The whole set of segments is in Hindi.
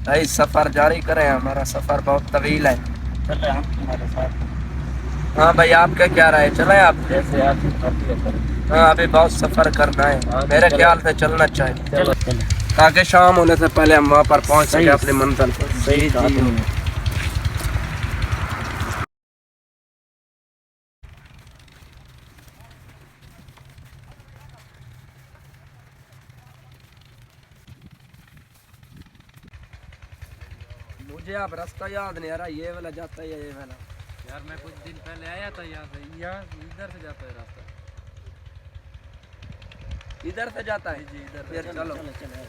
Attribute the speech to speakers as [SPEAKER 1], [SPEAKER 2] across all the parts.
[SPEAKER 1] भाई सफर जारी करें, हमारा सफर बहुत तवील है।
[SPEAKER 2] चले हम तुम्हारे साथ।
[SPEAKER 1] हाँ भाई, आपका क्या राय, चले आप?
[SPEAKER 2] जैसे आप मर्जी करें।
[SPEAKER 1] हाँ, अभी बहुत सफर करना है,
[SPEAKER 2] हाँ,
[SPEAKER 1] मेरे
[SPEAKER 2] चलो।
[SPEAKER 1] ख्याल से चलना चाहिए,
[SPEAKER 2] चलो चलो।
[SPEAKER 1] ताकि शाम होने से पहले हम वहाँ पर पहुँच
[SPEAKER 2] सही-
[SPEAKER 1] सके अपनी मंजिल पर।
[SPEAKER 2] सही कहा तुमने।
[SPEAKER 1] मुझे अब रास्ता याद नहीं आ रहा, ये वाला जाता है या ये वाला?
[SPEAKER 3] यार मैं कुछ दिन पहले आया था यहाँ से, यहाँ इधर से जाता है रास्ता।
[SPEAKER 1] इधर से जाता है?
[SPEAKER 3] जी इधर से।
[SPEAKER 1] फिर चलो।
[SPEAKER 2] चलो चलो।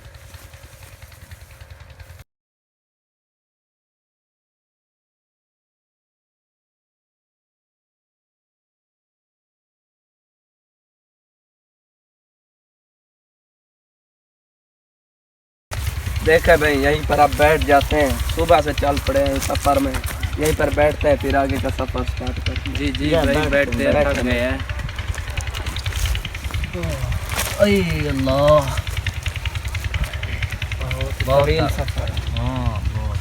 [SPEAKER 1] देखे भाई, यहीं पर आप बैठ जाते हैं, सुबह से चल पड़े हैं सफर में, यहीं पर बैठते हैं, फिर आगे का सफर स्टार्ट करते हैं।
[SPEAKER 3] जी जी
[SPEAKER 2] या
[SPEAKER 3] भाई, बैठते हैं, थक गए हैं। अरे अल्लाह, बहुत
[SPEAKER 1] तवील
[SPEAKER 3] दर्द।
[SPEAKER 1] सफर है।
[SPEAKER 3] हाँ बहुत,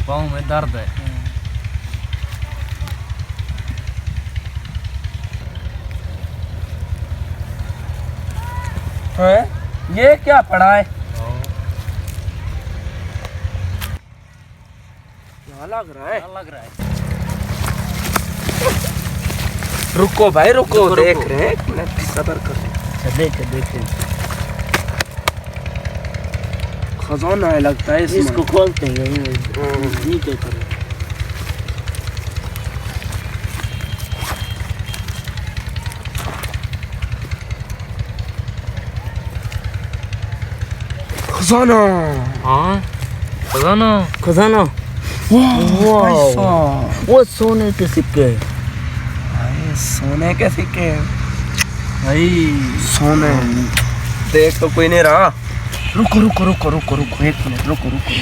[SPEAKER 3] पाँव में दर्द है।
[SPEAKER 1] हैं? ये क्या पड़ा है? क्या लग रहा है?
[SPEAKER 3] क्या लग रहा है?
[SPEAKER 1] रुको भाई रुको,
[SPEAKER 3] रुको,
[SPEAKER 1] देख
[SPEAKER 3] रुको।
[SPEAKER 1] रहे हैं, एक मिनट सबर करो।
[SPEAKER 2] अच्छा देखे देखे।
[SPEAKER 1] खजाना है लगता है इसमें।
[SPEAKER 2] इसको खोलते हैं नीचे करो।
[SPEAKER 1] खजाना।
[SPEAKER 3] हाँ खजाना।
[SPEAKER 2] खजाना।
[SPEAKER 1] भाई साहब,
[SPEAKER 2] वो सोने के सिक्के।
[SPEAKER 1] भाई सोने के सिक्के।
[SPEAKER 3] भाई
[SPEAKER 1] सोने देख तो कोई नहीं रहा। रुको रुको रुको रुको रुको, एक मिनट रुको रुको।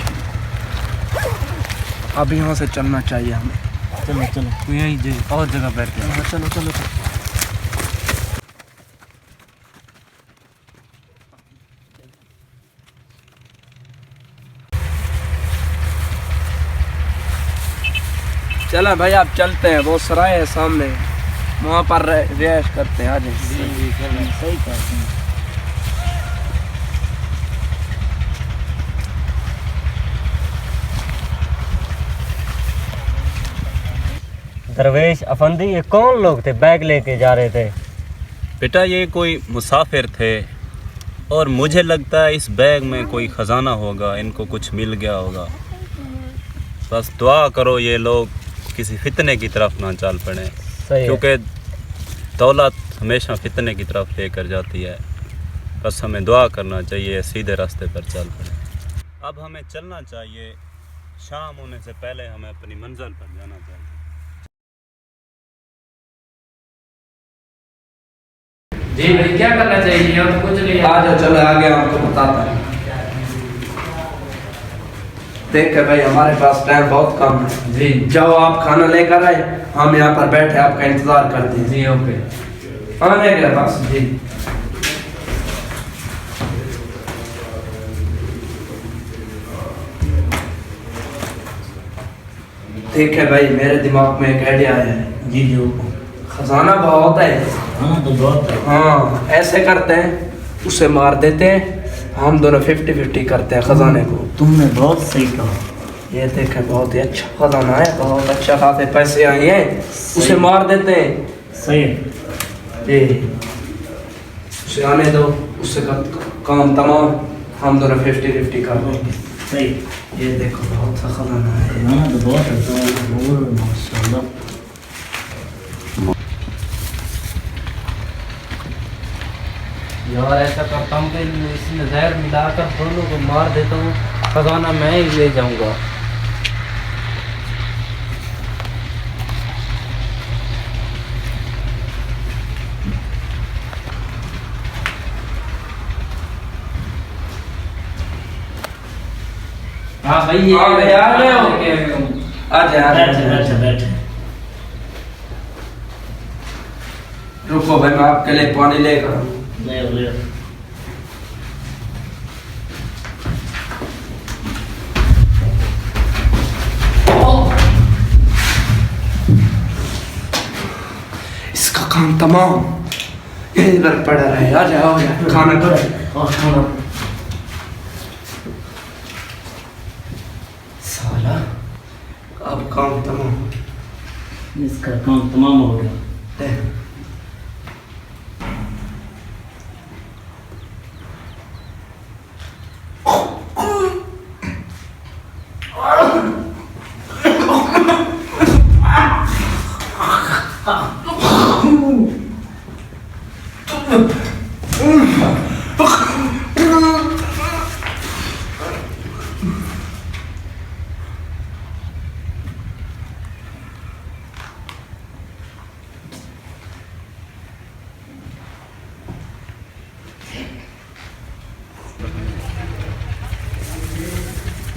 [SPEAKER 1] अब यहाँ से चलना चाहिए हमें।
[SPEAKER 2] चलो चलो।
[SPEAKER 3] तू यहीं और जगह बैठ के।
[SPEAKER 1] हाँ, चलो चलो चलो। चला भाई, आप चलते हैं, वो सराय है सामने, वहाँ पर रिहाइश करते हैं। आ जाए।
[SPEAKER 2] सही कहा तुमने। दरवेश अफंदी, ये कौन लोग थे बैग लेके जा रहे थे?
[SPEAKER 4] बेटा ये कोई मुसाफिर थे और मुझे लगता है इस बैग में कोई ख़जाना होगा, इनको कुछ मिल गया होगा। बस दुआ करो ये लोग किसी फितने की तरफ ना चल पड़े,
[SPEAKER 2] सही है।
[SPEAKER 4] क्योंकि दौलत हमेशा फितने की तरफ लेकर जाती है। बस हमें दुआ करना चाहिए सीधे रास्ते पर चल पड़े। अब हमें चलना चाहिए, शाम होने से पहले हमें अपनी मंजिल पर जाना चाहिए।
[SPEAKER 3] जी भाई, क्या करना चाहिए? और कुछ नहीं।
[SPEAKER 1] आ जाओ, चलो आगे आपको बताता है। देख भाई, हमारे पास टाइम बहुत कम है।
[SPEAKER 3] जी
[SPEAKER 1] जाओ आप खाना लेकर आए, हम यहाँ पर बैठे आपका इंतजार करते हैं।
[SPEAKER 3] जी ओके।
[SPEAKER 1] आने के पास जी। ठीक है भाई, मेरे दिमाग में एक आइडिया है।
[SPEAKER 2] जी जो।
[SPEAKER 1] खजाना बहुत है।
[SPEAKER 2] हाँ तो बहुत है।
[SPEAKER 1] हाँ, ऐसे करते हैं, उसे मार देते हैं, हम दोनों 50-50 करते हैं खजाने को।
[SPEAKER 2] तुमने बहुत सही कहा।
[SPEAKER 1] ये देखे, बहुत ही अच्छा खजाना है, बहुत अच्छा खासे पैसे आए हैं, उसे मार देते हैं।
[SPEAKER 2] सही है।
[SPEAKER 1] जी, उसे आने दो, उससे काम तमाम, हम दोनों 50-50 कर देंगे।
[SPEAKER 2] सही।
[SPEAKER 1] ये देखो, बहुत सा खजाना है।
[SPEAKER 2] हाँ तो बहुत है। और माशाल्लाह।
[SPEAKER 3] यार ऐसा करता हूँ कि इसमें जहर मिलाकर दोनों को मार देता हूँ, खजाना मैं ही ले जाऊंगा। हाँ भाई, ये
[SPEAKER 1] हाँ भाई, आ गए हो?
[SPEAKER 3] लेके आया हूँ।
[SPEAKER 1] आ जा
[SPEAKER 2] बैठे बैठे बैठे।
[SPEAKER 1] रुको भाई, मैं आपके लिए पानी लेकर आऊं।
[SPEAKER 2] ले ले।
[SPEAKER 1] काम तमाम यहीं पर पड़ा रहे। आ जाओ खाना खा।
[SPEAKER 2] और खाना
[SPEAKER 1] साला अब काम तमाम।
[SPEAKER 2] इसका काम तमाम हो गया।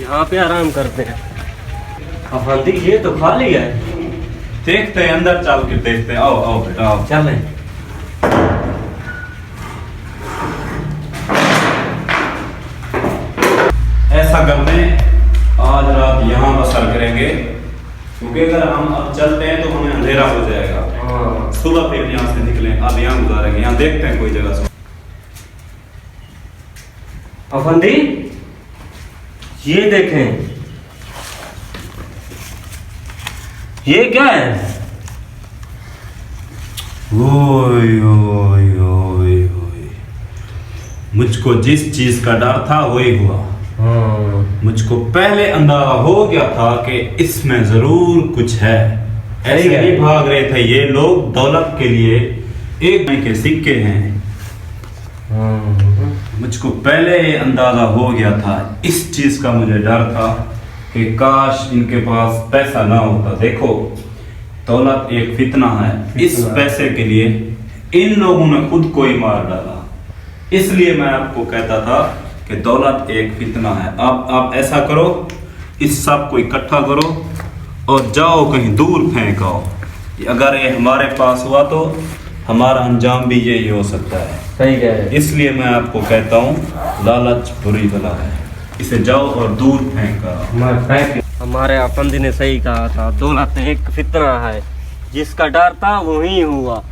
[SPEAKER 2] यहाँ पे आराम करते हैं। अफंदी ये तो खाली है।
[SPEAKER 4] देखते हैं, अंदर चल के देखते हैं। आओ आओ बेटा आओ।
[SPEAKER 2] चलें।
[SPEAKER 4] ऐसा करते हैं, आज रात यहाँ बसर करेंगे, क्योंकि अगर हम अब चलते हैं तो हमें अंधेरा हो जाएगा।
[SPEAKER 2] हाँ।
[SPEAKER 4] सुबह फिर यहाँ से निकलें, अब यहाँ गुजारेंगे। यहाँ देखते हैं कोई जगह से।
[SPEAKER 2] अफंदी ये देखें, ये क्या है?
[SPEAKER 4] ओए ओए ओए ओए, मुझको जिस चीज का डर था वही हुआ।
[SPEAKER 2] हाँ।
[SPEAKER 4] मुझको पहले अंदाजा हो गया था कि इसमें जरूर कुछ है। ऐसे
[SPEAKER 2] है।
[SPEAKER 4] ही भाग रहे थे ये लोग दौलत के लिए। एक के सिक्के हैं।
[SPEAKER 2] हाँ।
[SPEAKER 4] मुझको पहले ये अंदाजा हो गया था। इस चीज का मुझे डर था कि काश इनके पास पैसा ना होता। देखो, दौलत एक फितना है। इस पैसे के लिए इन लोगों ने खुद को ही मार डाला। इसलिए मैं आपको कहता था कि दौलत एक फितना है। अब आप ऐसा करो, इस सब को इकट्ठा करो और जाओ कहीं दूर फेंक आओ। अगर ये हमारे पास हुआ तो हमारा अंजाम भी यही हो सकता है।
[SPEAKER 2] सही कह रहे।
[SPEAKER 4] इसलिए मैं आपको कहता हूँ, लालच बुरी बला है। इसे जाओ और दूर फेंक आओ।
[SPEAKER 2] हमारे अफंदी ने सही कहा था, दौलत एक फितना है। जिसका डर था वही हुआ।